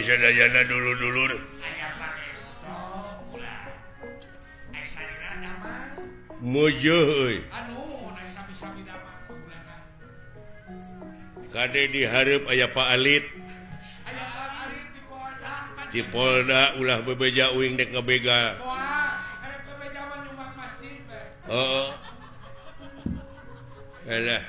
sadayana dulu-dulur. Mujo euy. Kade dihareup aya Pak Alit. Di Polda ulah bebeja uing dek ngebegal. Heeh. Alah.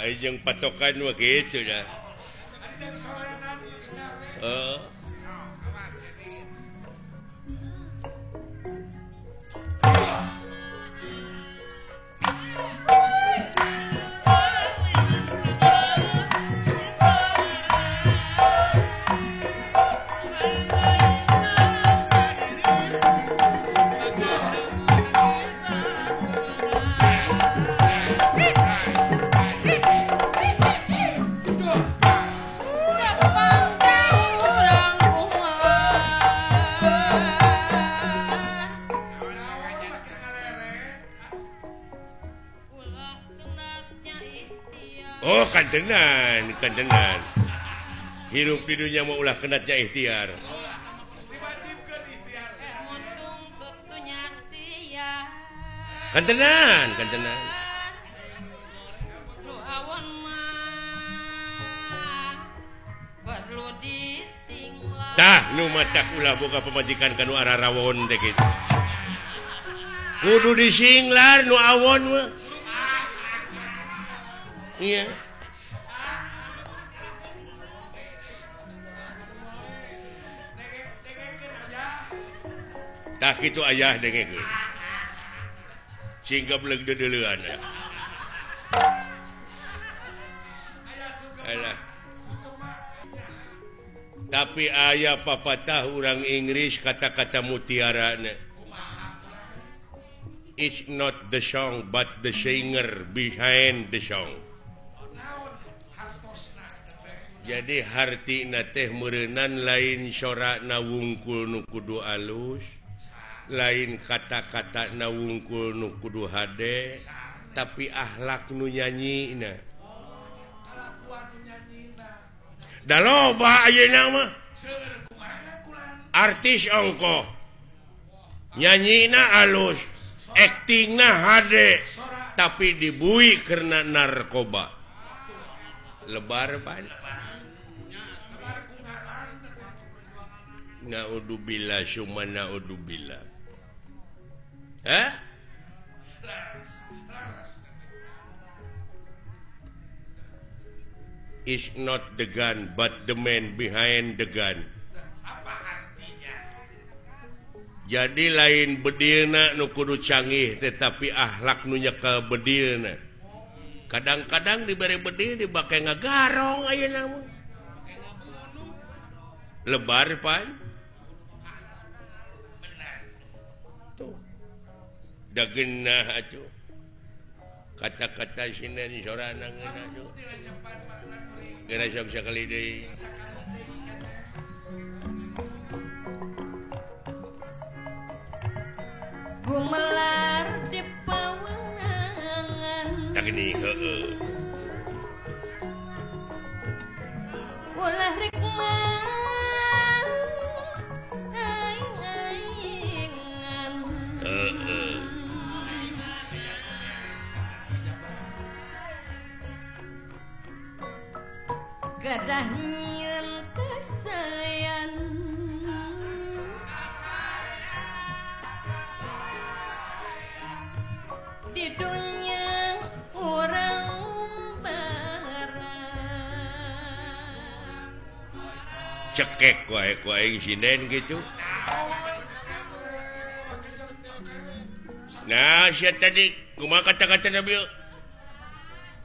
Ajeng patokan mah kitu dah. Oh, kantenan. Hirup di dunia mau ulah kenatnya ikhtiar. Kantenan. Tah, nu macak ulah boga pemajikan kanu arah rawon dek itu. Kudu disinglar nu awon mah. Iya. Tak itu ayah dengekeun. Singga beleg dedeleuan. Alah. Tapi ayah papatah orang Inggris kata-kata mutiarana. It's not the song but the singer behind the song. Jadi hartina teh meureunnan lain sorakna wungkul nu kudu alus, lain kata-kata na wungkul nu kudu hade, tapi akhlak nu nyanyina. Da loba ayeuna mah. Artis ongkoh. Nyanyina alus, aktingna hade, tapi dibui karena narkoba. Lebar ban. Naudzubillah summa naudzubillah. Is not the gun but the man behind the gun. Apa artinya? Jadi lain bedilna nu kudu canggih tetapi akhlak nu nyekel bedilna. Kadang-kadang diberi bedil dibake ngagarong ayeuna mah. Lebar pan. Dagenah atuh kata-kata sinan sorana ngeuna atuh geura sok sakali deui gumelar di pawangan tak gini heueuh ulah rek gadah nyieun kasayan di dunia orang barang cekek wae ku aing sinden gitu. Nah, sia tadi kumaha kata-kata Nabi?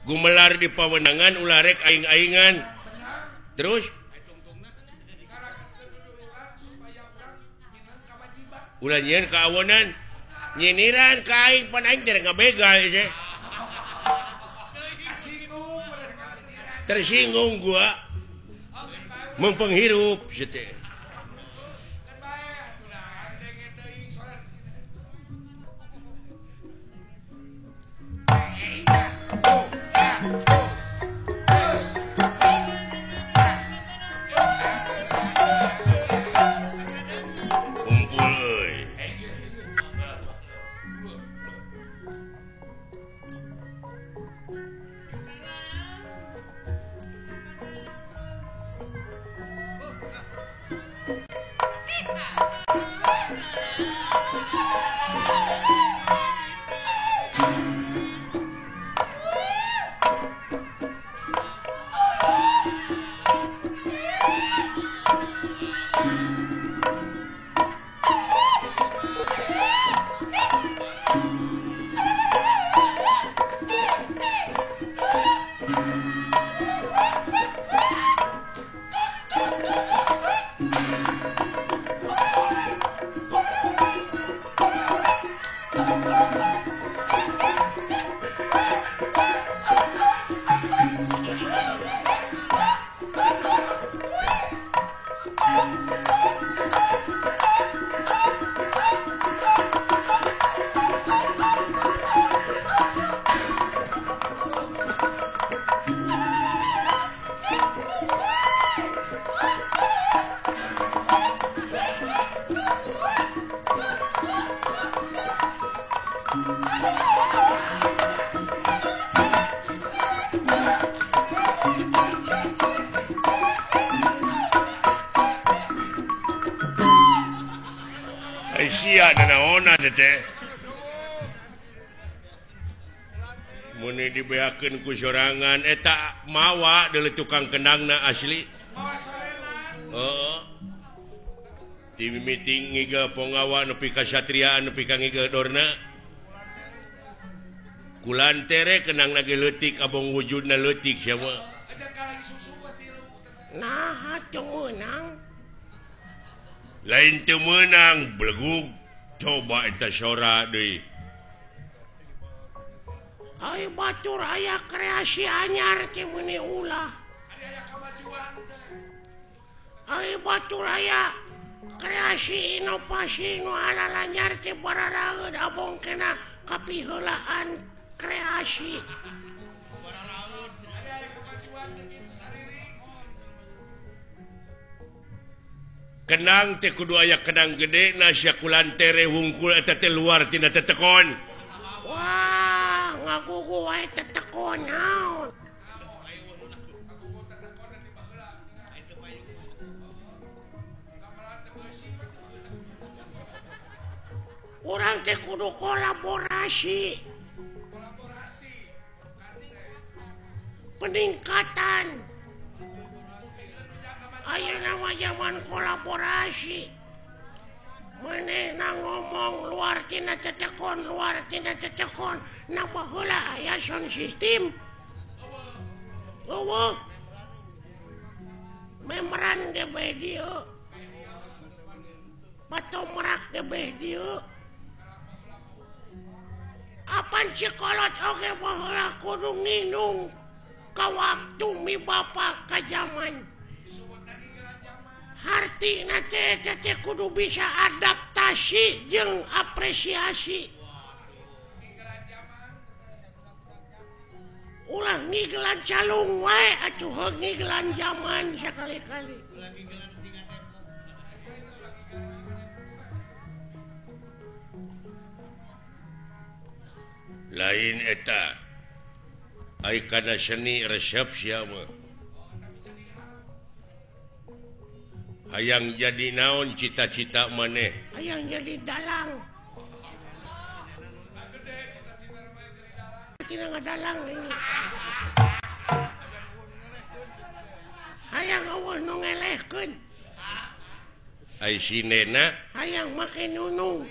Gumelar di pawenangan ulah rek aing-aingan. Terus ulah nyieun ka awonan. Nyiniran ka aing pan aing teh ngabegal teh. Tersinggung gua mempenghirup teh. Sia dan naona teh. Mun dibeakeun ku sorangan eta mawa deuleu tukang kendangna asli. Heeh. Di meeting ngiga pongawa nepi ka satriaan nepi ka ngiga dorna. Kulantere kenangna ge leutik abong wujudna leutik sia mah. Nah, atuh meunang. Lain teu meunang belegug coba eta sora deui. Ai batur aya kreasi anyar teh meuni ulah. Aya kamajuan. Ai batur aya kreasi inovasi nu ala anyar teh bararaeud abong kena kapiheulaan kreasi. Bararaeud aya kamajuan kitu sariring. Kenang teh kudu aya kenang gede na sia kulantere hungkul eta teh luar tina tetekon. Wah, ngagugu wae tetekon naon. Urang teh kudu kolaborasi. Peningkatan. Aya nama zaman kolaborasi. Manehna ngomong luar tina tetekon, na baheula aya sound system. Eueuh. Membran ge bae dieu. Patomrak ge bae dieu. Apan cikolot oge baheula kudu nginung ka waktu mi bapa ka zaman. Hartina teh kudu bisa adaptasi jeung apresiasi. Ulah ngiglan calung wae atuh ngiglan zaman sakali-kali. Lain eta ai kana seni resep sia mah. Hayang jadi naon cita-cita maneh? Hayang jadi dalang. Cina ngadalang ini. Hayang eueuh nu ngelehkeun. Aisinena hayang make nunung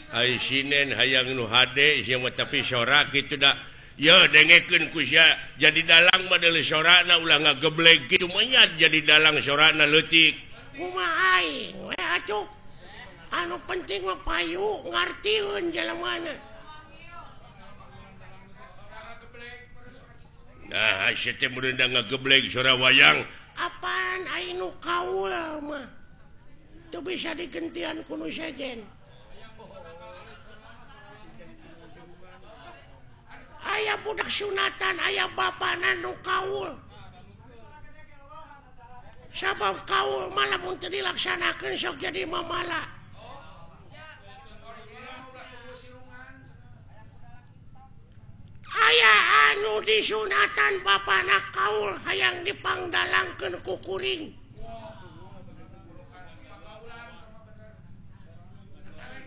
Aisinen hayang nu hade siapa tapi sorak gitu dah ya dengekeun ku sia jadi dalang model sorakna ulah ngageblek kitu manyat jadi dalang sorakna leutik kumaha aing we atuh anu penting mah payu ngartieun jelemana nah sia teh mun ngageblek sora wayang apaan aing nu kaul mah teu bisa digentian ku nu sejen aya budak sunatan aya bapana nu kaul sabab kaul malah mun teu dilaksanakeun sok jadi mamala aya anu disunatan bapana kaul hayang dipangdalangkeun ku kuring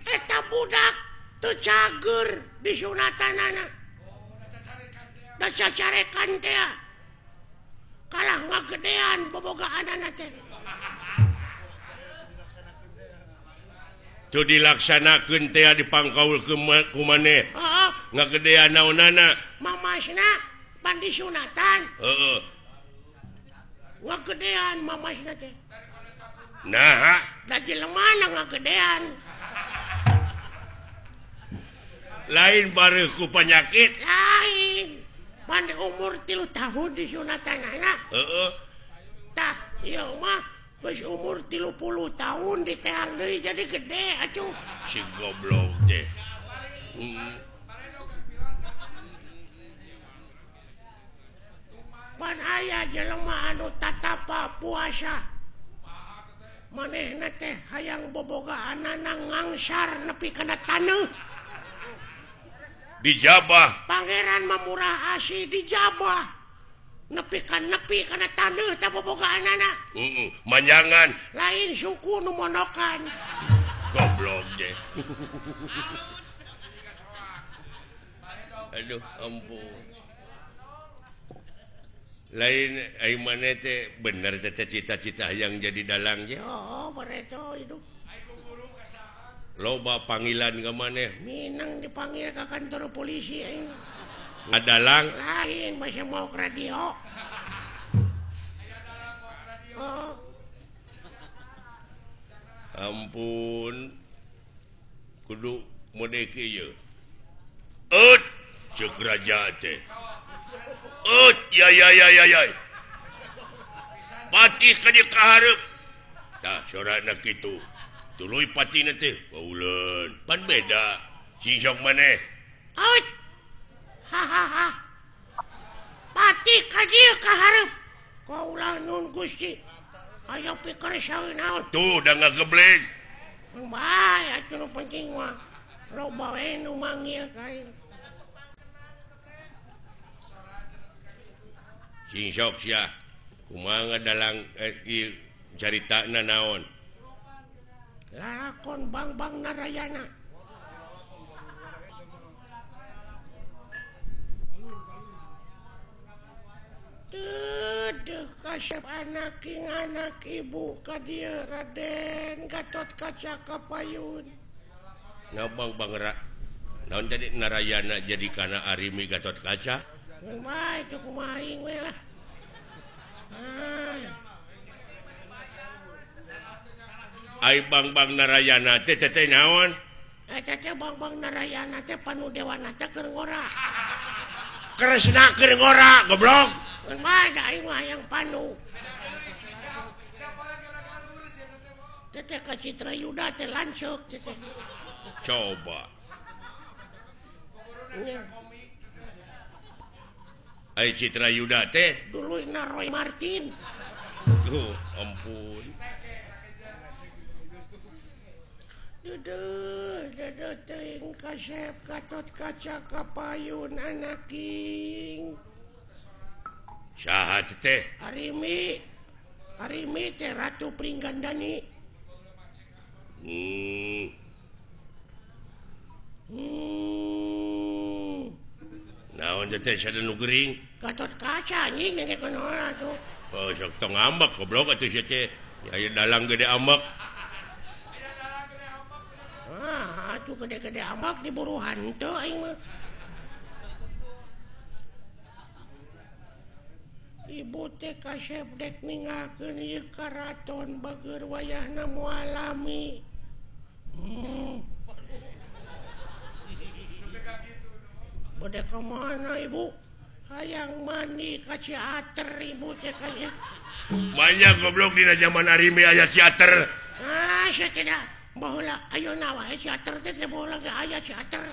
eta budak teu cager disunatanana da cacarekan teh kalah ngagedean bobogaanana teh tu dilaksanakeun teh dipangkaul ku maneh ngagedean naonana mamasna pan disunatan heeh ngagedean mamasna teh nah da jelemana ngagedean lain bareuh ku penyakit lain pan umur 3 tahun disunatanana heeh tah ieu mah geus umur 30 tahun diteang deui jadi gede atuh si goblok teh pan aya jelema anu tatapa puasa manehna teh hayang bobogaanana ngangsar nepi kana taneuh dijabah Pangeran Mamurah Asih dijabah nepi kana taneuh teh bobogaanana manjangan lain suku nu monokan goblok deh aduh ampun lain ai maneh teh bener teh cita-cita yang jadi dalang ge oh bereto hidup loba panggilan ke maneh minang dipanggil ke kantor polisi aing ngadalang lain masih mau ke radio oh ampun kudu mode kieu ceuk raja teh ya patih ka dieu kaharep tah sorana kitu tuluy patina teh kauleun pan beda sisok maneh out hahaha patih ka dieu kaharep kaulah nun Gusti aya pikir saeuy naon tuh da ngageblek bae atuh nu penting mah loba we nu manggil ka aing sisok sia kumaha ngadalang ieu caritana naon lakon Bang Narayana Duh kasep anak ibu ka dieu Raden Gatotkaca Kapayun ngabang bangera naon tadi Narayana jadi kana Arimi Gatotkaca bae itu kumaha aing we lah ai Bang Narayana teh naon eta teh Bang Narayana teh panudewana teh keur ngora Kresna keur ngora goblok bae da aing mah yang panu teh ka Citra Yuda teh lanceuk teh coba ai Citra Yuda teh duluina Roy Martin ampun Duduh teuing kasep Gatotkaca Kapayun anak king saha teh Arimi teh Ratu Pringgandani naon teh sada nu geuring Gatotkaca anjing nengke kunaon atuh oh sok tong ngambek goblok atuh sia teh aya dalang gede amak. Atuh gede-gede amak diburu hantu aing mah. Ibu teh kasep dek ningakeun ieu karaton bager wayahna moal alami. Bade ka mana ibu? Hayang mandi ka Ciater ibu teh kaya. Banyak goblok dina zaman Arimi aya Ciater. Saya tidak baheula ayeuna wae Ciater teh baheula ge aya Ciater.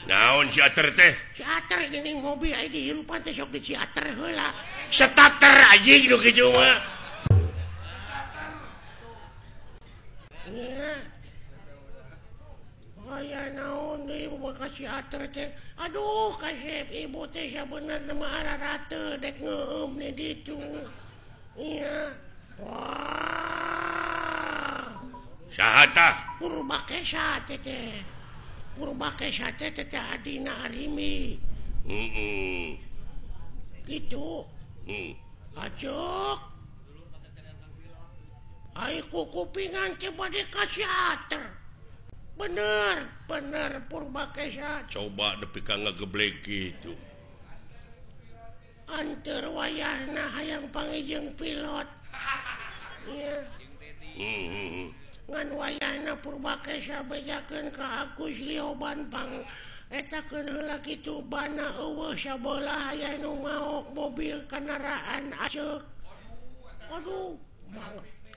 Naon Ciater teh? Ciater geuning mobil aya di hirupan teh sok di Ciater heula. Starter anjing nu kitu mah. Ya. Aya naon deui ibu ka Ciater teh. Aduh kasep ibu teh sabenerna mah ararate dek ngeueum di ditu. Iya. Wah. Saha tah? Purbakesa teh. Purbakesa teh adina Arimi. Gitu. Acuk. Ai kupingan teh bade ka Ciater. Bener Purbakesa. Coba nepi ka ngageblek kitu. Anteur wayahna hayang pangijeng pilot. Iya. Ngan wayahna Purbakesa bejakeun ka Agus Lioban pang etakeun heula kitu bana eueuh sabelah aya nu maok mobil kendaraan aceuk. Aduh.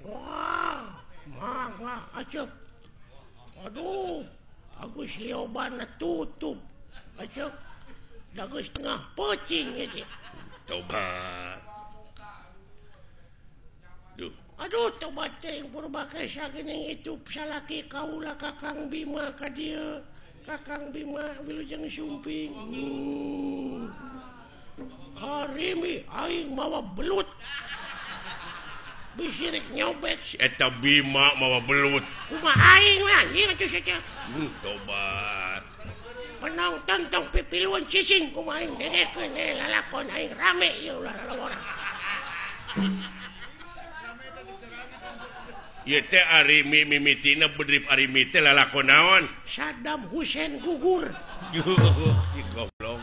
Wah. Mangga aceuk. Aduh. Agus Lioban tutup. Aceuk. Da geus tengah peucing ieu. Coba. Duh. Aduh, tobat teh Purbakesa geuning itu salaki kaula Kakang Bima ka dieu. Kakang Bima wilujeng sumping. Arimi aing mawa belut. Bisirik nyobek. Eta Bima mawa belut. Kumaha aing mah anjing atuh saja. Tobat. Penonton tong pipiluan cicing kumaha aing dedekeun lalakon aing rame ieu ulah orang. Ieu teh Arimi mimitina bedrip Arimi teh lalakon naon? Saddam Hussein gugur. Goblok.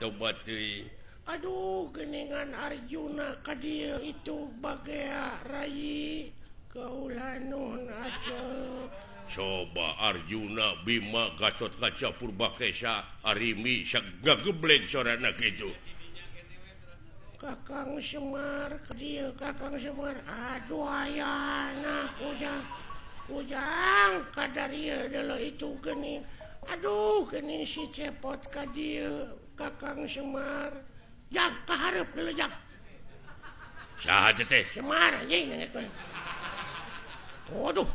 Tobat deui. Aduh, geningan Arjuna ka dieu itu bagea rayi kaula nuhun aceuk. Coba Arjuna, Bima, Gatot Kaca, Purbakesa, Arimi, gageblek sorana kitu. Kakang Semar ka dieu Kakang Semar. Aduh ayana ujang kadarieu deuleu itu geuning. Aduh geuning si cepot ka dieu Kakang Semar. Jak kaharep deuleu jak. Saha teh? Semar anjing nengekeun. Waduh.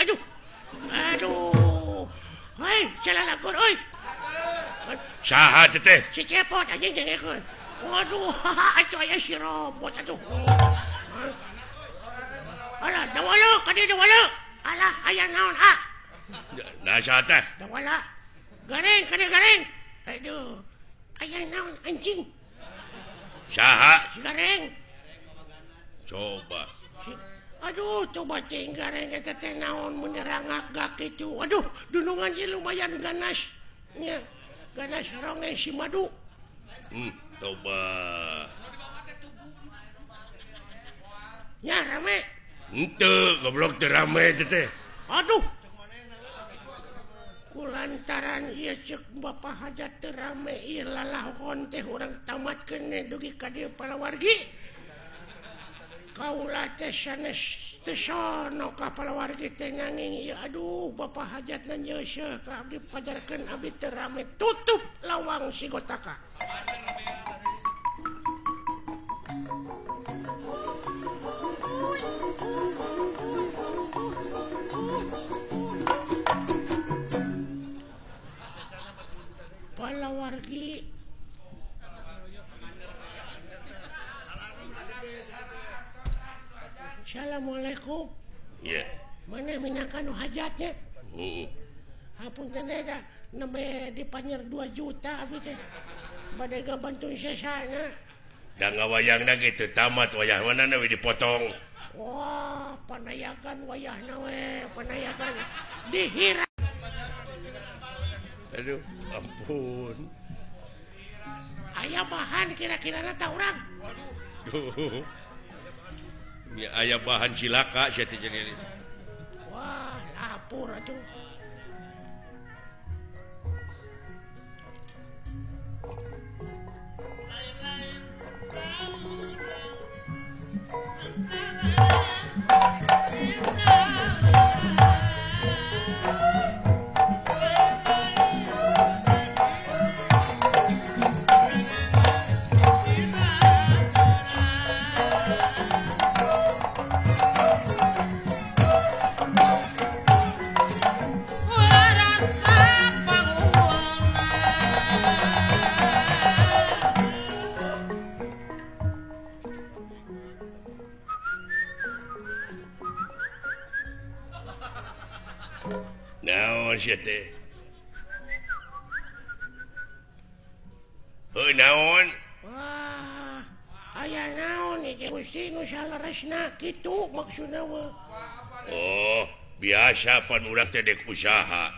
Aduh. Hei, salalakur euy. Saha teh? Si cepot anjing nengekeun. Waduh, atuh aya si robot atuh. Alah, dawala, kadi dawala. Alah, aya naon ah? Nah, saha teh? Dawala. Garing, kadi garing. Aduh. Aya naon anjing? Saha? Si garing. Coba. Aduh, coba teh garing eta teh naon menerangak kitu. Aduh, dunungan ieu lumayan ganas. Nya, ganas ronge si madu. Coba. Ya rame. Henteu, goblok teu rame teh. Aduh. Kulantaran ieu ceuk Bapak Hajat teu rame ieu lalahon teh urang tamatkeun dugi ka dieu palawargi. Kaula teh sanes teu sono ka palawargi teh nanging ieu aduh Bapak Hajatna nyeuseul ka abdi pajarkeun abdi teu rame tutup lawang si Gotaka. Palawargi Assalamualaikum. Iya. Mana minakan hajatnya? Hapunten da nembe dipanjer 2 juta abdi teh. Bade gabantuin sesana. Da ngawayang gitu tamat wayah mana dipotong. Wah, panayakan wayahna we, panayakan dihira. Aduh, ampun. Aya bahan kira-kira tak urang. Duh. Ya aya bahan cilaka sia teh jadi. Wah, lapor atuh. Naon sia teh? Heuh naon? Wah, aya naon ieu Gusti nu salaresna kitu maksudna mah. Oh, biasa pan urang teh dek usaha.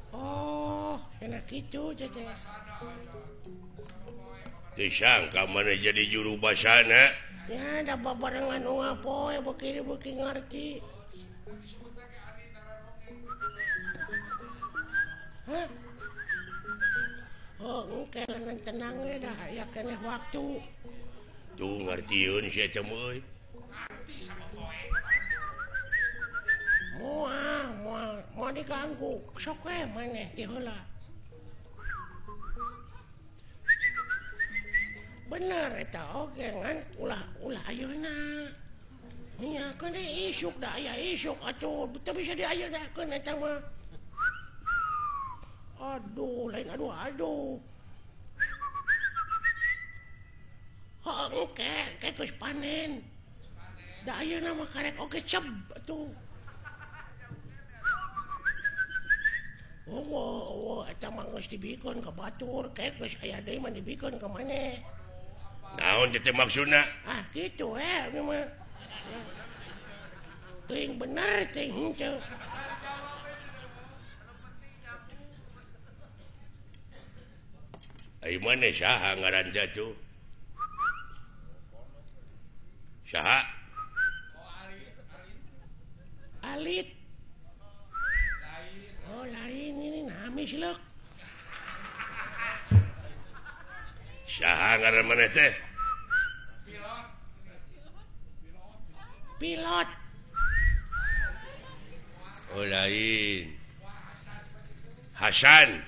Oh, cenah kitu teh. Teu sangka mana jadi juru basana. Ya, da babarengan nu ngapoe beuki ngarti. Hah? Oh, engke lanan tenang we dah, ya keneh waktu. Tuh ngartieun sia teh mah euy. Moal diganggu, sok we maneh ti heula. Bener eta oge ngan ulah ayeuna. Nya kene isuk da aya isuk atuh teu bisa diayeuna eta mah. Aduh, lain aduh. Engke geus panen. Da ayeuna mah karek oge ceb atuh. Oh, eta mah geus dibikeun ka batur, geus aya deui mah dibikeun ka maneh. Naon teh maksudna? Ah, kitu we mah. Teuing bener teuing henteu. Ai maneh saha ngaran tuh? Saha? Alit. Oh, lain ini namis leuk. Saha ngaran maneh teh? Pilot. Oh lain. Hasan.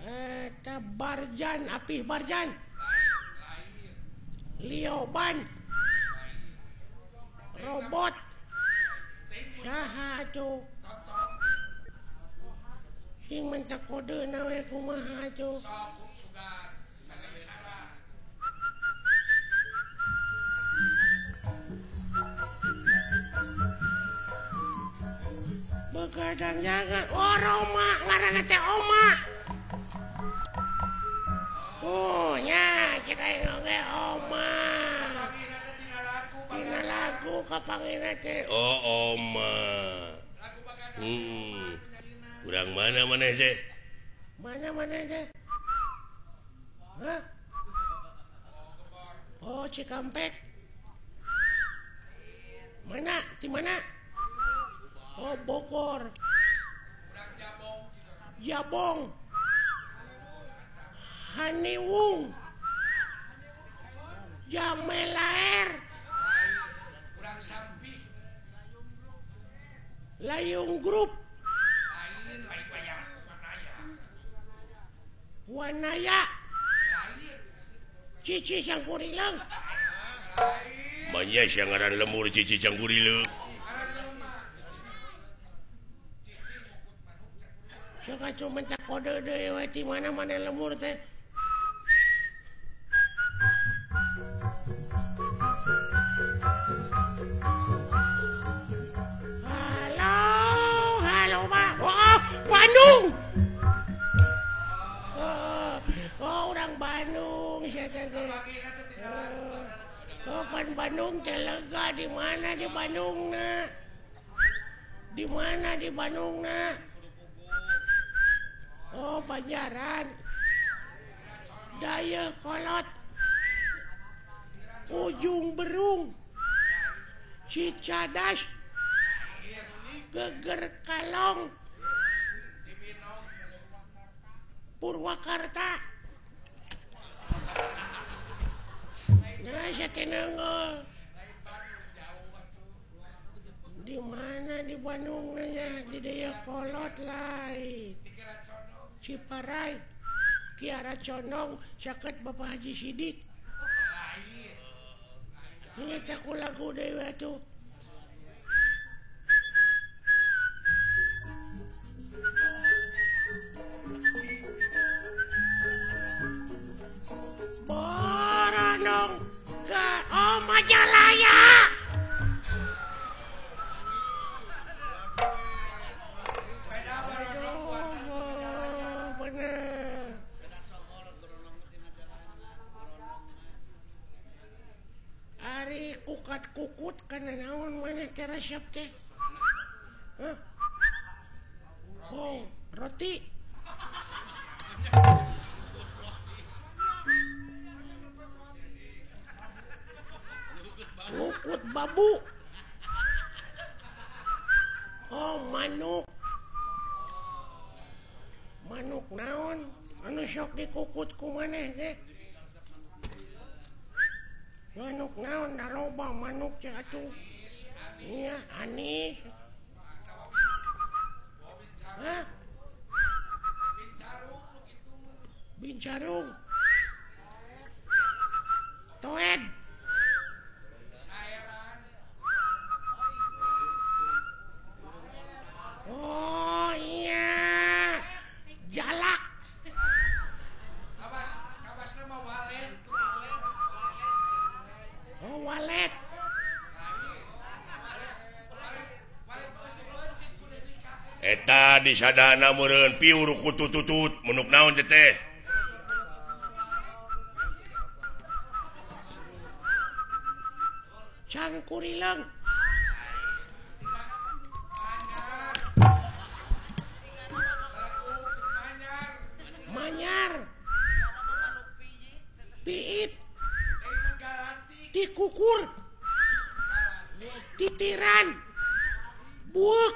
Eta Barjan, Apih Barjan. Lioban. Robot. Saha atuh? Sing mentak kodena we kumaha atuh? Begadang jangan. Oh, Roma, ngaranna teh Oma. Oh, nya cek aing oge Oma. Tina lagu kapangina teh. Oh, Oma. Urang mana maneh teh? Mana teh? Hah? Oh, Cikampek. Mana? Di mana? Oh, Bogor. Jabong. Haniwung. Jamelaer. Layung Grup. Wanaya. Cici Sangkurileung. Manya sia ngaran lemur Cici Canggurileung. Suka cuma tak kode deui we ti mana lemur teh. Halo Pak. Wah, Bandung. masakan Bandung telega di mana di Bandungna? Di mana di Bandungna? Oh, Banjaran. Daya Kolot. Ujung Berung. Cicadas. Geger Kalong. Purwakarta. Nah, saya tenang. Di mana di Bandung nanya di Daya Kolot lain. Ciparai, Kiara Condong, sakit Bapak Haji Sidik. Ini tak lagu dewa tuh. Boronong ke Majalaya. Ari kukat-kukut kana naon maneh teh resep teh? Hah? Oh, roti. Lukut babu. Oh, manuk. Manuk naon? Anu sok dikukut ku maneh teh? Manuk naon naroba manuk cek atuh. Iya, anis. Hah? Bincarung. Toed. Oh iya. Jalak. Oh, walet. Eta disadana meureun piur kutututut munuk naon teh? Cangkurileng. Manyar. Piit. Tikukur. Titiran. Buuk.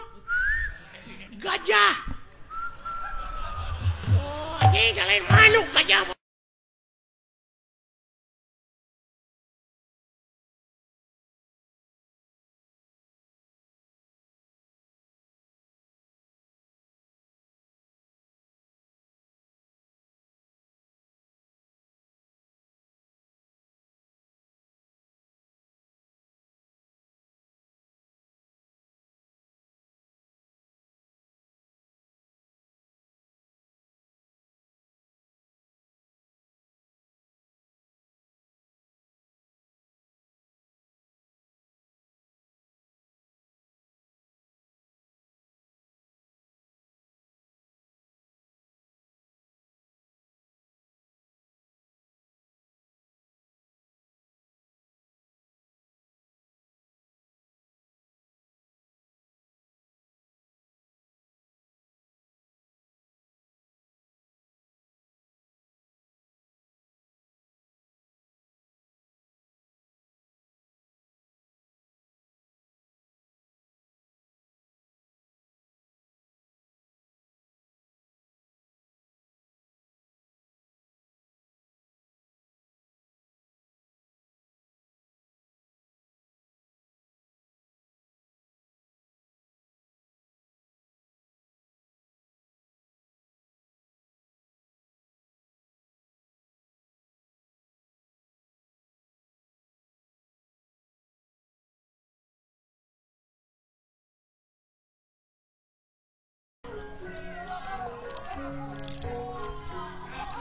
Gajah. Oh, ini lain manuk gajah.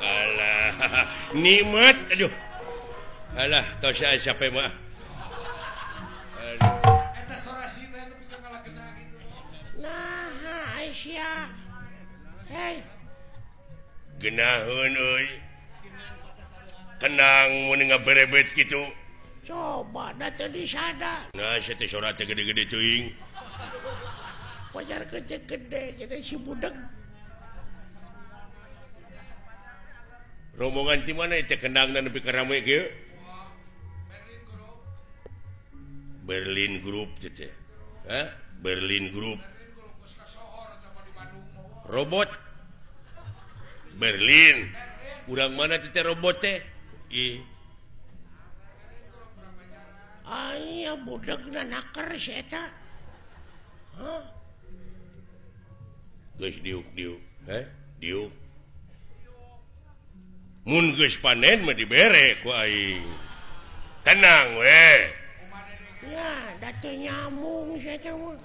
Alah, nikmat, aduh. Alah, tau saya siapa mah. Eta sorasina nu pikeun ngalakeuna gitu. Nah, Aisyah. Hei, Genaheun euy. Tenang mun ngaberebet kitu. coba tadi sadar nah saya teh sorat teh gede-gede teuing pacar gede-gede jadi si budak rombongan di mana teh kendangna nepi ka rame kieu Berlin Group teh Berlin Group robot Berlin urang mana teh robot teh aya budakna naker si eta geus diuk diuk mun geus panen mah dibere ku aing tenang we ya datu nyambung si eta mah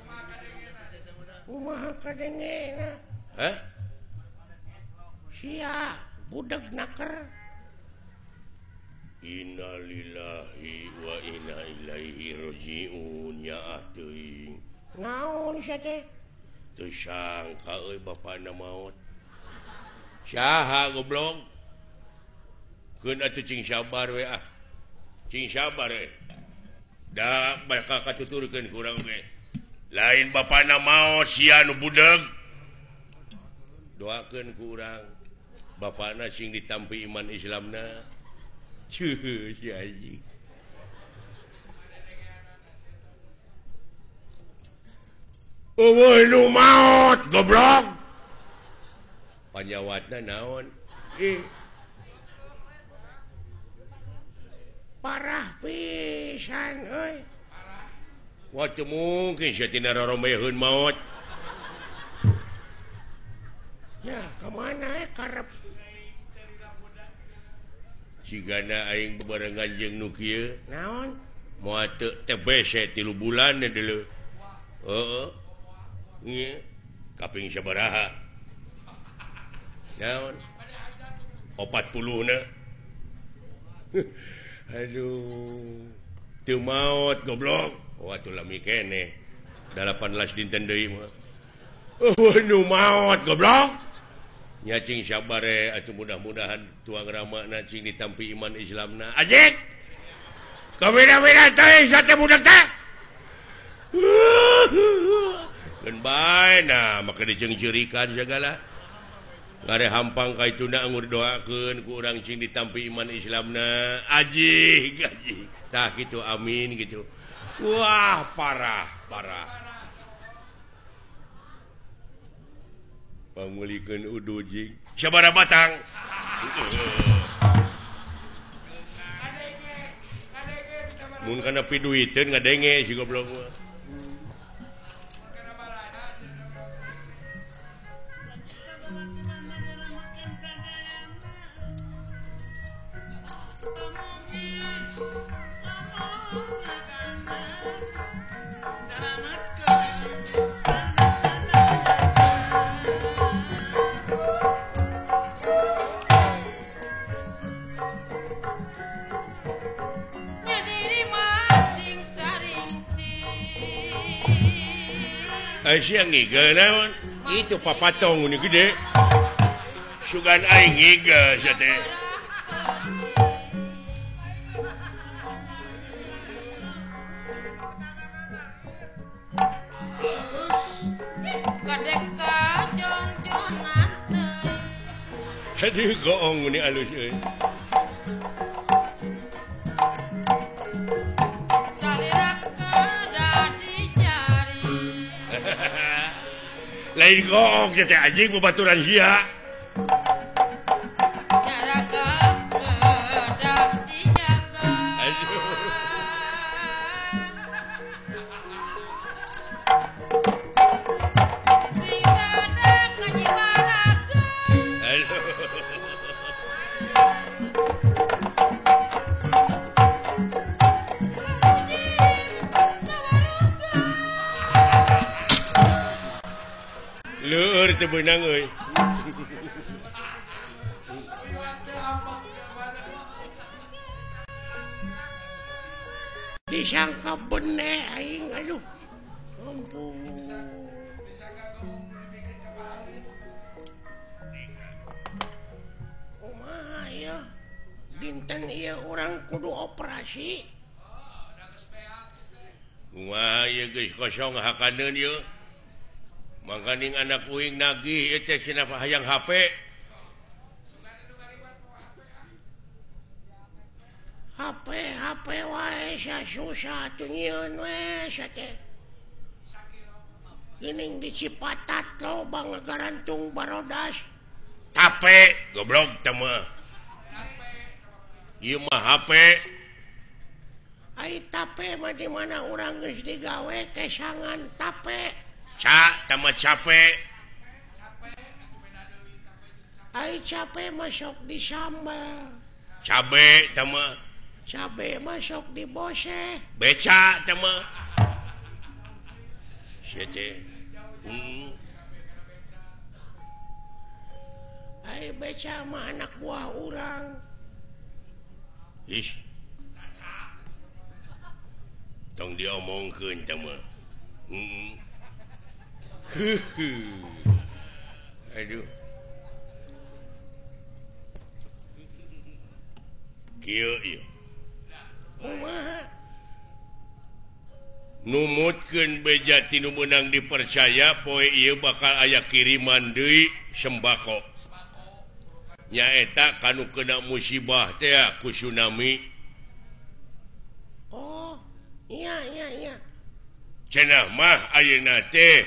kumaha kadengena sia budak naker innalillahi wa inna ilaihi rajiun nyaah teuing naon sia teh teu sangka euy bapana maot saha goblok keun atuh cing sabar we cing sabar we da bakal katuturkeun ku urang we lain bapana maot sia nu budeug doakeun ku urang bapana sing ditampi iman Islamna cuh si anjing eueuh nu maot goblok panyawatna naon parah pisan euy wah teu mungkin sia tina roromeheun maot ya kemana karep cigana aing bebarengan jeung nu kieu naon moal teu teh bese 3 bulan deuleu heeh nya kaping sabaraha naon 40 na aduh teu maot goblok atuh lami keneh 18 dinten deui mah nu maot goblok nya cing sabar atuh mudah-mudahan tuang ramana cing ditampi iman Islamna ajik kabeda-beda teh sate budak teh keun bae nah maka diceungceurikan segala ngare hampang ka ituna anggur doakeun ku urang cing ditampi iman Islamna ajik tah kitu amin gitu wah parah pangulikeun udu jing sabaraha batang mun kana piduiteun ngadenge si goblok mah Siang ngiga naon itu papatong ini gede sugan aing ngiga sia teh kadeka jong-jongan teh aduh goong ini alus euy lain goong teh anjing babaturan sia nyaraga kedah dijaga aduh singada kanyibaraga aduh leur teu beunang euy disangka bener aing aduh ampun kumaha ya dinten ieu urang kudu operasi Wah, ya guys kosong hakaneun ieu. Mangkaning anak uing nagih ieu teh kenapa hayang HP? HP wae sia susah tuh nyieun we sia teh. Geuning di Cipatat loba ngagarantung barodas. Tape, goblok teh mah. Ieu mah HP. Ai tape mah di mana urang geus digawe kesangan tape. Teh mah capek. Ai cape mah sok disambal. Cabe teh mah. Cabe mah sok dibose. Beca teh mah. Sia teh. Ai beca mah anak buah urang. Ish. Tong diomongkeun teh mah. Aduh. Kieu ieu. Kumaha? Numutkeun beja tinu meunang dipercaya poe ieu bakal aya kiriman deui sembako. Nyaeta kanu kena musibah teh ku tsunami. Oh, iya. Cenah mah ayeuna teh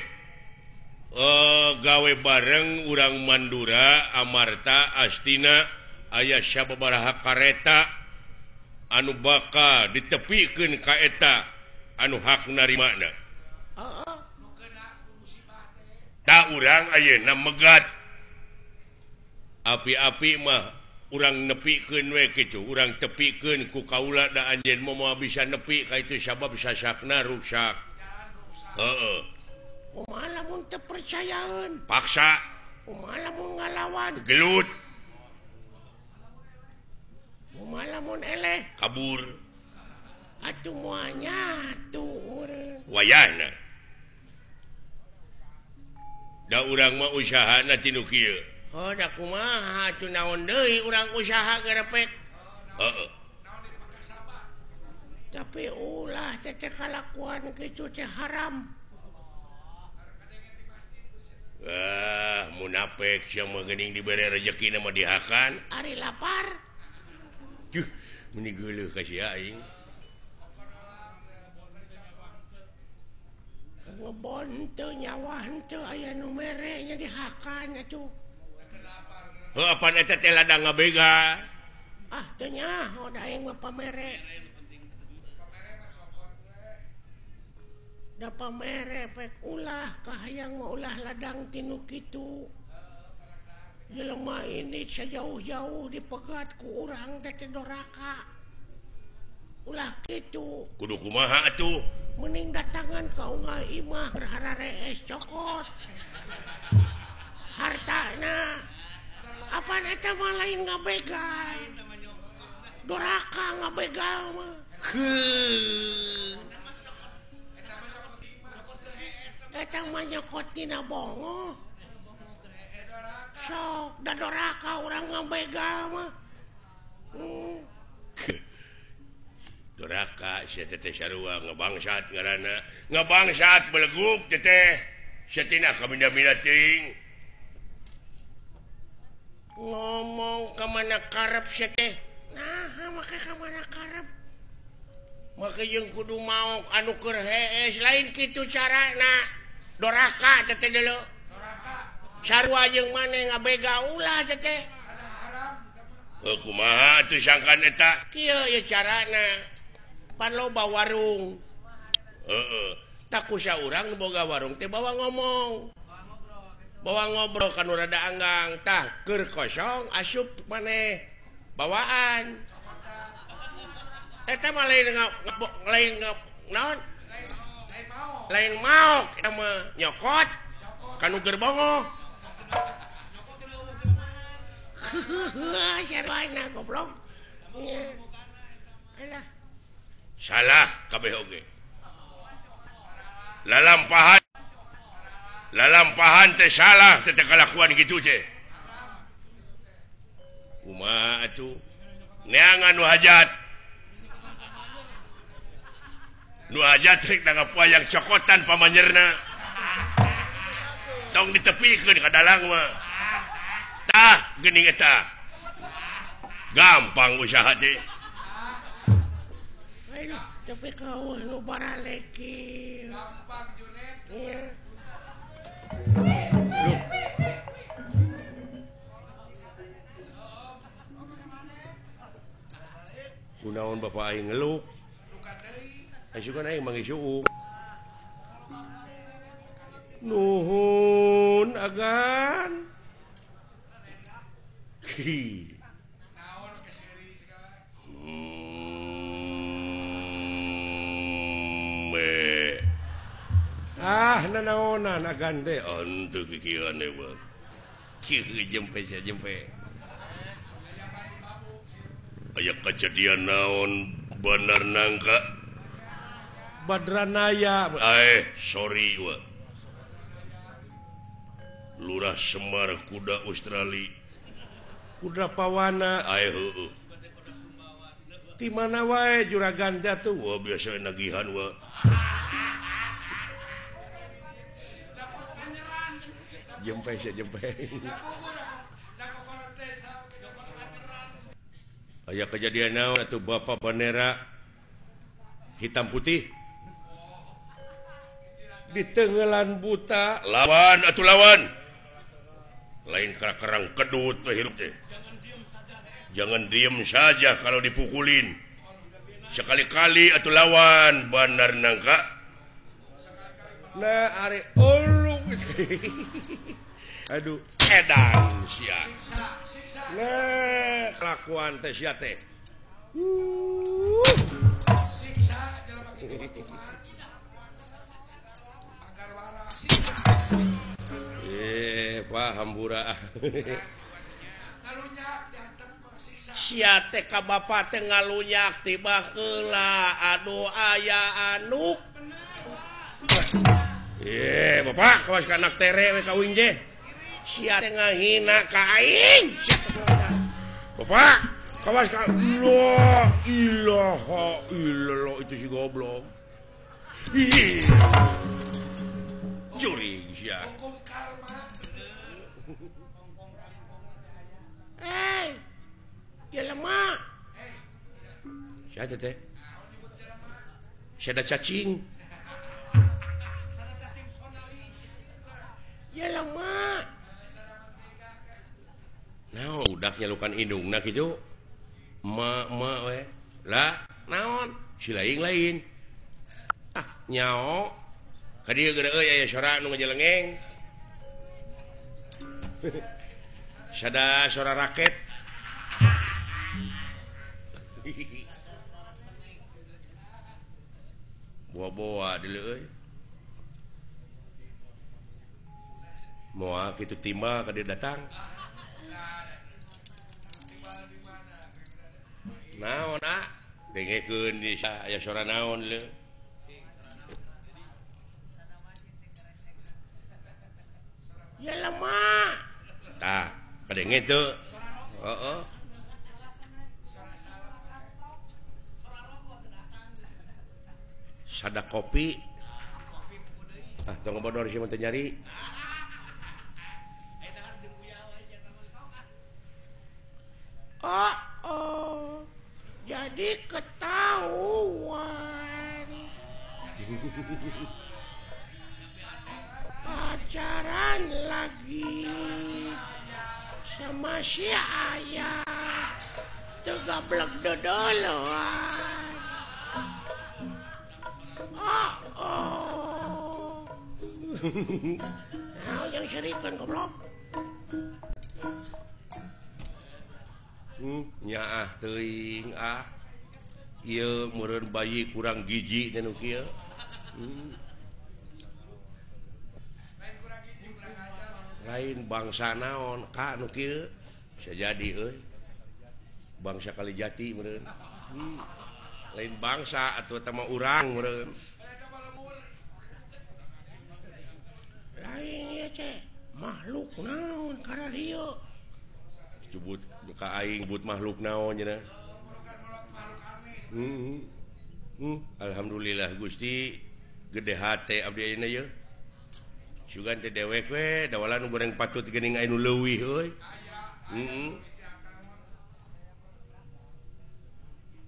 gawe bareng urang Mandura, Amarta, Astina aya sababaraha kareta anu bakal ditepikeun ka eta anu hak narimana. Ta urang ayeuna megat. Api-api mah urang nepikeun we kitu, urang tepikeun ku kaula da anjeun moal bisa nepi ka itu sabab sasakna rusak. Heeh. Kumaha lamun teu percayaeun? Paksa. Kumaha lamun ngalawan? Gelut. Kumaha lamun eleh? Kabur. Atuh moal nyatu urang. Wayahna. Da urang mah usahana tinu kieu. Oh, da kumaha atuh naon deui urang usaha garepek? Heeh. Tapi ulah teh kalakuan kitu teh haram. Munafik sia mah geuning dibere rezekina mah dihakan. Ari lapar. Meni geuleuh ka sia aing. Ngebon teu nyawa henteu aya nu mere nya dihakan atuh. Heuh apan eta teh ladang ngabega. Ah, teu nya, da aing mah pamere. Da pamere pek ulah kahayang mah ulah ladang tinu kitu. Jelema ini sajauh-jauh dipegat ku urang teh doraka. Ulah kitu. Kudu kumaha atuh? Mending datangan ka unggal imah berhara rees cokot. Hartana. Apaan eta mah lain ngabegal. Doraka ngabegal mah. Eta mah nyokot tina bongo. Sok da doraka urang ngabegal mah. Doraka sia teh sarua ngabangsat ngaranna. Ngabangsat beleguk teh. Sia tina kabinda-binda teuing. Ngomong ke mana karep sia teh. Nah, make ka mana karep. Make jeung kudu mau anu keur hees lain kitu carana. Doraka teh deuleu. Doraka. Sarua jeung maneh ngabega ulah teh. Kumaha atuh sangkan eta? Kieu ye carana. Pan loba warung. Heeh. Tak kusa urang boga warung teh bawa ngomong. Bawa ngobrol kan rada anggang tah keur kosong asup maneh bawaan eta mah lain naon lain mau eta mah nyokot kanu keur bongo sarwana goblok salah kabeh oge lalampahan teh salah teh kalakuan gitu teh. Kumaha atuh? Neangan nu hajat. nu aja trik yang cokotan pamanyerna tong ditepikeun ka dalang mah tah geuning eta gampang usaha teh tapi kau nu baraleki gampang Junet iya kunaon bapak aing ngeluk luka deui asukan aing mangisuuk nuhun agan naon keseri segala nanaonan agan teh ontu kikieuan teh bang kieu jempe sia jempe aya kejadian naon bener nangka Badranaya sorry wa Lurah Semar kuda Australia kuda pawana heueuh di mana wae juragan teh tuh wah biasa nagihan wa jempe sia jempe aya kejadian naon atuh bapak bandera hitam putih di tenggelan buta lawan atuh lawan lain kerang kedut hirup teh jangan diem saja kalau dipukulin sekali-kali atuh lawan bandar nangka nah are ulung aduh edan sia nah kelakuan teh sia teh siksa jalan pakai kutuman agar waras siksa paham bura ngalunyak diantem siksa sia teh ka bapak teh ngalunyak tiba heula aduh aya anu bapak kawas ka anak tere we kawin je sia teh ngahina ka aing bapak kawas ka la ilaha illallah itu si goblok curi sia hukum karma ya lemah sia teh sia ada cacing ya lemah nah udah nyalukan indungna kitu ma we lah naon si lain nyao ka dieu geura euy aya sora nu ngajelengeng sada sora raket boa-boa deuleu euy moal kitu timba ka dia datang naon dengekeun di aya sora naon le ya lemah tah kadenge teu heeh sada kopi tong bodor sih teu nyari jadi ketahuan pacaran lagi sama si ayah tegablek dodoloan nah yang serikan goblok nyaah teuing ieu meureun bayi kurang giji teh nu kieu lain bangsa naon ka nu kieu bisa jadi euy bangsa Kalijati meureun lain bangsa atuh eta mah urang meureun lain ieu teh makhluk naon kana dieu disebut ka aing but makhluk naon cenah Alhamdulillah Gusti gede hate abdi ayeuna ye sugan teh dewek we dawalan goreng patut geuning anu leuwih euy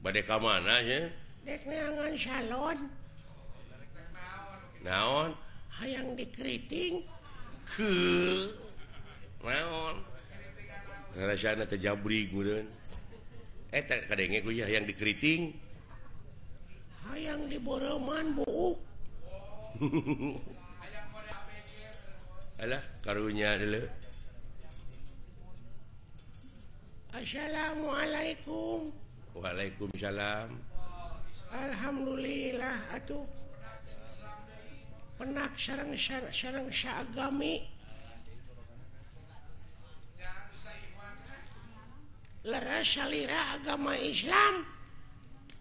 bade ka mana nya dek neangan salon naon hayang dikeriting naon rasana teh jabrig meureun eta kadenge ku hayang dikeriting hayang diboroman buuk alah karunya deuleu Assalamualaikum. Waalaikumsalam. Alhamdulillah atuh penak sareng saagami leres salira agama Islam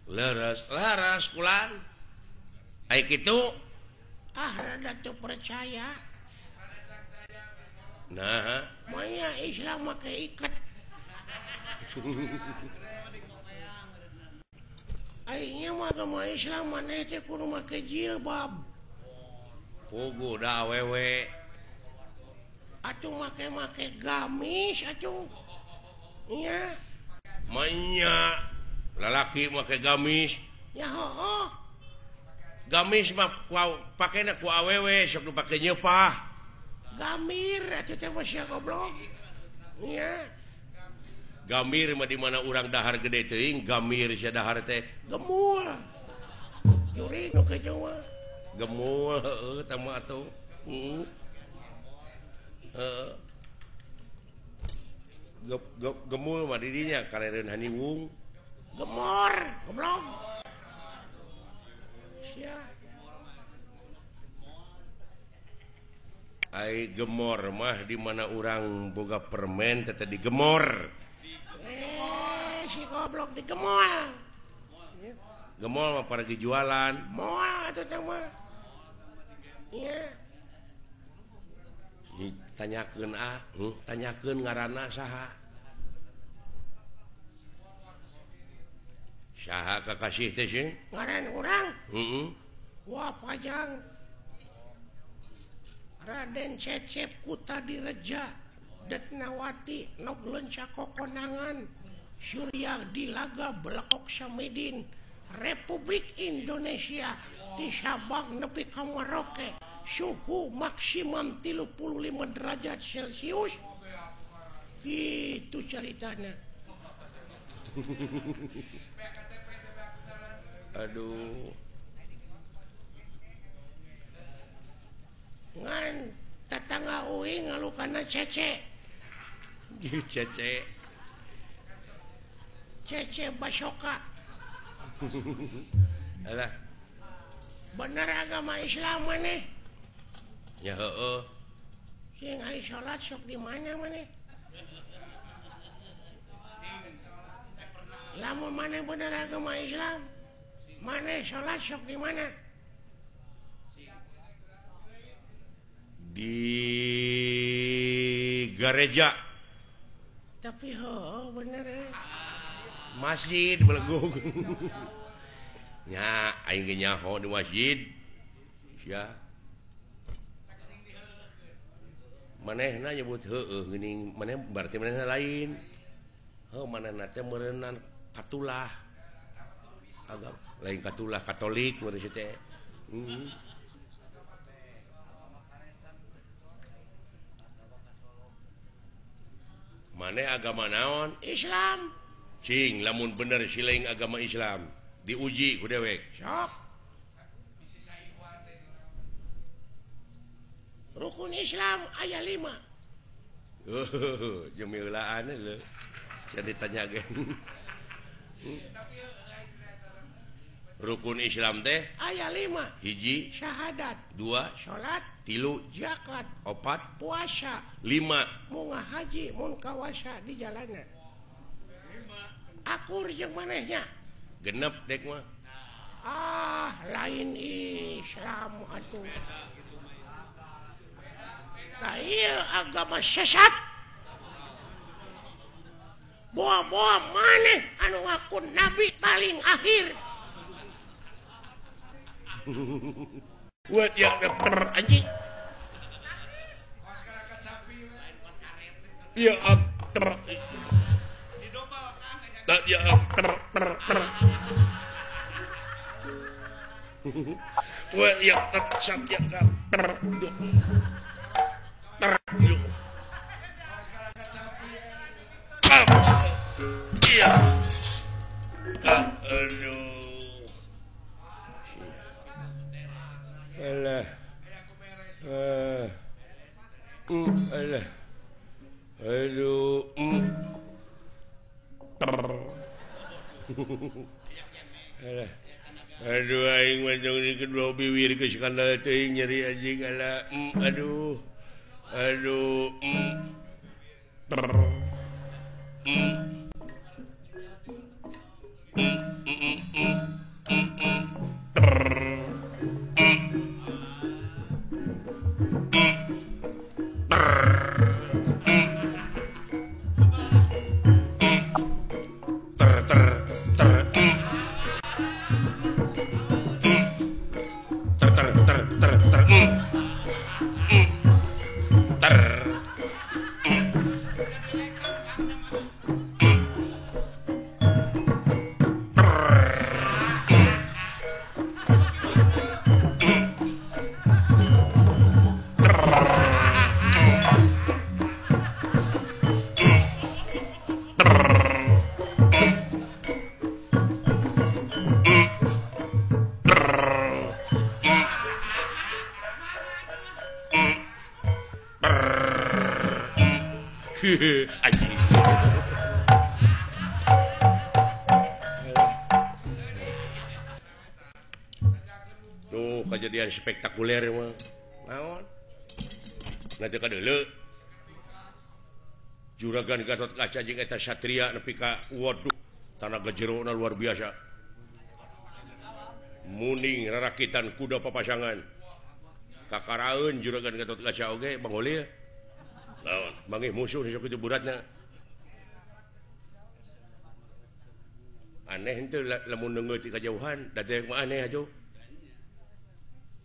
laras kulan ai kitu rada teu percaya nah manya Islam make iket aingnya mah agama Islam maneh teh kudu make jilbab pugu da awewe atuh make gamis atuh nya manya lalaki make gamis ya heuh gamis mah pakena ku awewe sok dipake nyeupah gamir atuh teh mah sia goblok nya gamir mah di mana urang dahar gede teuing gamir sia dahar teh gemul juri nu kitu mah gemul heueuh tah mah atuh gemul mah di dinya karereun haniwung gemor goblok sia ai gemor mah di mana urang boga permen teh digemor si goblok digemol gemol mah para jualan moal atuh teh mah nya tanyakeun tanyakeun ngaranna saha saha kakasih teh sih ngaran urang wah pajang Raden Cecep Kutadireja Detnawati Noglenca Kokonangan Surya Dilaga Belakok Samidin Republik Indonesia di Sabang nepi ka Merauke suhu maksimum 35 derajat Celcius gitu ceritanya aduh ngan tetangga uing ngalukana Cece Cece Basoka alah bener agama Islam maneh ya heueuh sing aya salat sok di mana maneh lamun maneh bener agama Islam maneh salat sok di mana di gereja tapi bener masjid belegung nya aing ge nyaho di masjid sia manehna nyebut heueuh geuning maneh berarti manehna lain manehna teh meureunna katulah agama lain katulah Katolik meureun teh maneh agama naon Islam cing lamun bener silaing agama Islam diuji ku dewek sok rukun Islam aya 5 jemilaan leuh saya ditanyakeun rukun Islam teh aya 5 hiji syahadat 2 salat 3 zakat 4 puasa 5 munggah haji mun kawasa di jalanna akur jeung manehnya genep dek mah lain Islam atuh nah ieu agama sesat boa-boa maneh anu ngaku nabi paling akhir What ya anjing. Ya tak ya What ya tak ya iya. Aduh. Alah. Alah. Aduh. Alah. Aduh aing macam ni kedua bibir ke skandal teuing nyeri anjing alah. Aduh. Aduh. Anjing. Tuh kejadian spektakuler mah. Naon? Nanti kadeuleu. Juragan Gatot Kaca jeung eta satria nepi ka waduh tanaga jerona luar biasa. Muning rarakitan kuda papasangan. Kakaraeun Juragan Gatot Kaca oge Bang Holil. Naon? Mangih musuh sok itu buratna. Aneh henteu lamun neungeut ti kajauhan, da teh mah aneh atuh.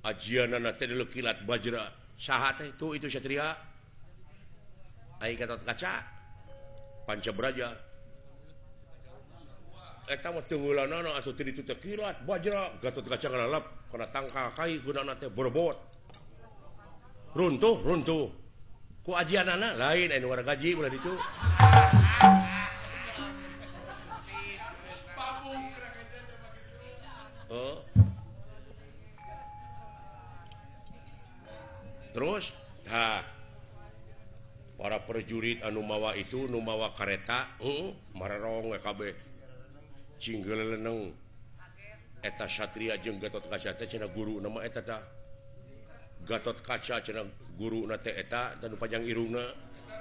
Ajianana teh deuleu kilat bajra. Saha teh? Tuh itu satria. Ai Gatot Kaca. Pancabraja. Eta mah teungeulanana atuh teu ditu teh kilat bajra. Gatot Kaca ngalalap kana tangkal kai gunana teh berebot. Runtuh. Ku ajianana lain anu ngaran gaji ulah ditu. Oh. Terus para prajurit anu mawa itu nu mawa kareta mararong we kabeh. Cinggeleuneng eta satria jeung Gatot Kaca teh cenah guru nama eta tah. Gatot Kaca cenah guruna teh eta tanu panjang irungna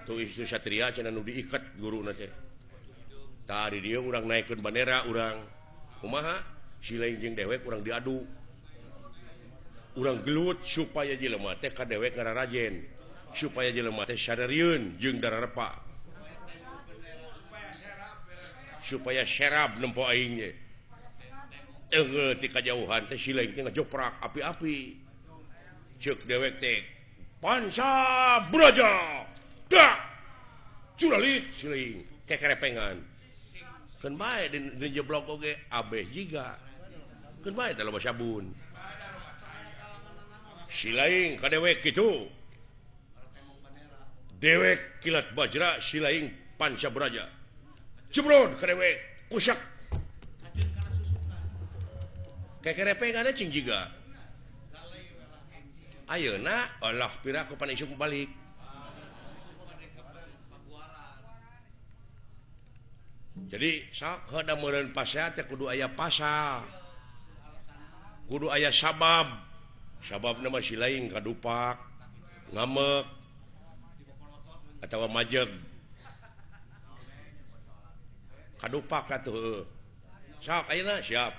tuh itu satria cenah nu diiket guruna teh. Tah di dieu urang naikeun bandera urang kumaha Silaing jeung dewek urang diadu. Urang gelut supaya jelema teh ka dewek ngararajen. Supaya jelema teh sadarieun jeung dararepa. Supaya serab nempo aing ge. Eungeuh ti kajauhan teh Silaing teh ngajoprak api-api. Ceuk dewek teh Panca Braja. Dah. Curalit Silaing kekerepengan. Keun bae di jeblok oge abeh jiga. Keun bae da loba sabun. Silaing ka dewek kitu. Dewek kilat bajra Silaing Panca Braja. Jebrod ka dewek kusak. Kekerepengan cing jiga. Ayeuna Allah pira ku pan isuk balik. Jadi sok heuda meureun pasea teh kudu aya pasal. Kudu aya sabab. Sababna mah Silaing kadupak, ngamek atawa majeg. Kadupak atuh heueuh. Sok ayeuna siap.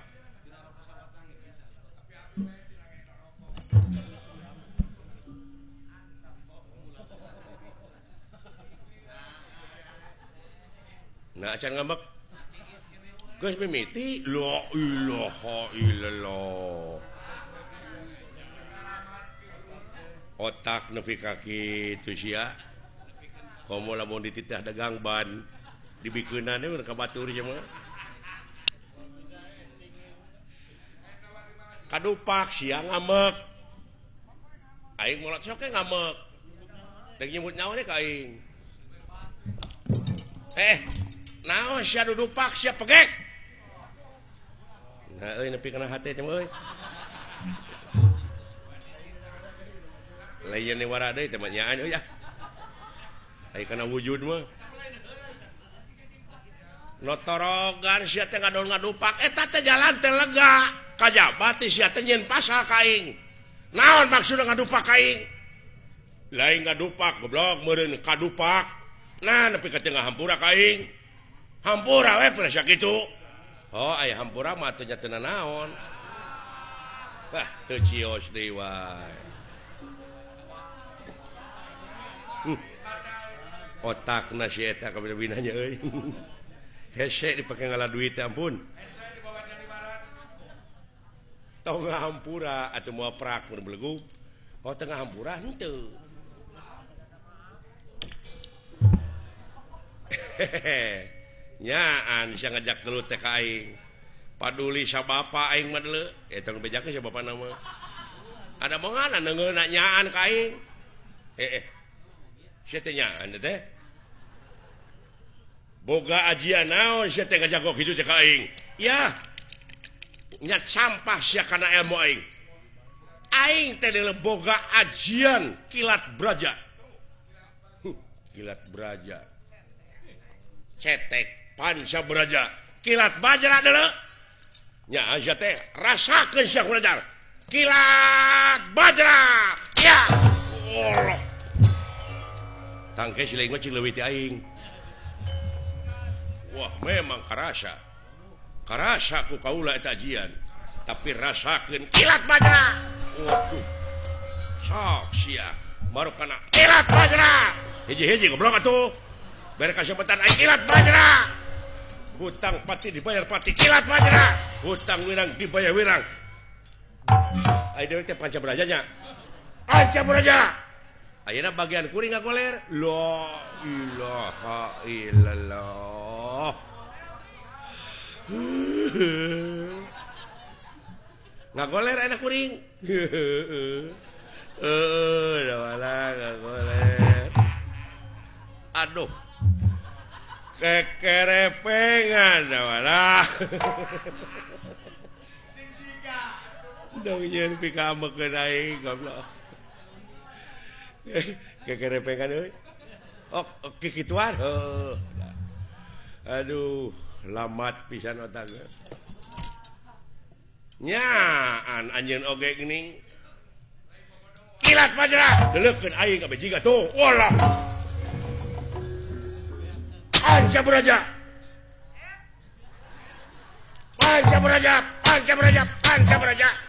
Nah acan ngambek geus mimiti la ilaha illallah otak nepi kaki itu sia komo lamun dititah dagang ban dibikeunana we ka batur nya mah kadupak sia ngamek aing molot sok ngamek dek nyebut naon ka aing naon sia dudupak sia pegek nah euy nepi kana hate teh euy lain ni wara deui teh mah nyaan euy ai kana wujud mah notorogan sia teh ngadupak eta teh jalan teh lega kajaba teh sia teh nyeun pasal ka aing naon maksudna ngadupak ka aing lain ngadupak goblok meureun kadupak nah nepi ka teu ngahampura ka aing hampura we peuh sia kitu oh aya hampura mah teu nya teu naon teu cios deui wae otakna si eta ka bina-binanya euy hese dipake ngalah duit ampun tong ngahampura atuh moal prak mun belegug tengah hampura henteu nyaan sia ngajak gelut teh ka aing paduli sabapa aing mah deuleu eta nu bejakeun sabapa nama ada mangana neungeuna nyaan ka aing sia teh nyaan teh boga ajian naon sia teh ngajagok hidup teh ka aing ya nyat sampah sia kana ilmu aing teh deuleu boga ajian kilat braja kilat braja cetek panca braja kilat bajra deuleu nya sia teh rasakeun sia kunajar kilat bajra ya Allah tangke si lain mah cing leuwih ti aing wah memang karasa ku kaula eta ajian tapi rasakeun kilat bajra waduh sok sia baru kana kilat bajra hiji-hiji goblok atuh bere kasebetan aing kilat bajra hutang pati dibayar pati kilat bajra hutang wirang dibayar wirang ai deui teh panca braja nya panca braja ayeuna bagian kuring ngagoler la ilaha illallah ngagoler enak kuring da wala ngagoler aduh kekerepengan da wala dong nyeun pikamekeun aing goblok kekerepengan euy kikituan aduh lamat pisan otak nyaan anjeun oge geuning kilat bajra deuleukeun aing ka bejiga tuh walah panca braja panca braja panca braja panca braja